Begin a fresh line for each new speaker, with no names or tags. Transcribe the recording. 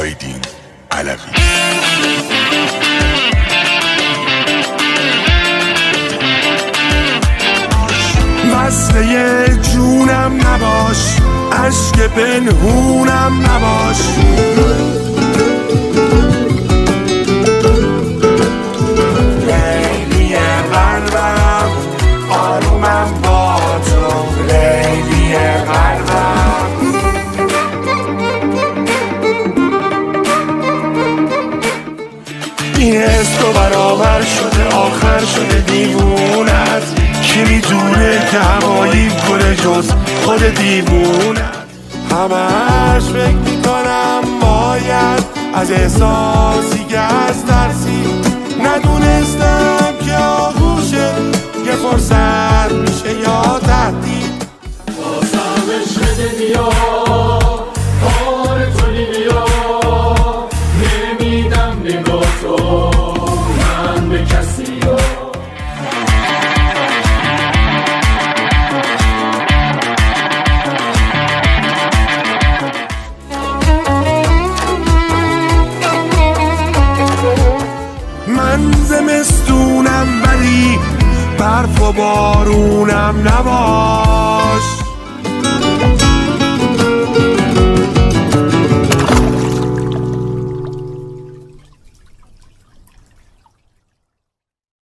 آیدین علوی. وصله جونم نباش، عشق پنهونم نباش. لیلی قلبم آرومم با تو، لیلی قلبم. این حس تو برابر شده، آخر شده دیوونت. کی میدونه که همایی کنه جز خود دیوونت. همش فکر میکنم باید از احساسی که از ترسی ندونستم که آغوشه یه فرصت میشه یا تهدید.
بازم عشق بیا کار کنی بیا، نمیدم نگاه تو من به کسی یا.
من زمستونم ولی برف و بارونم نباش.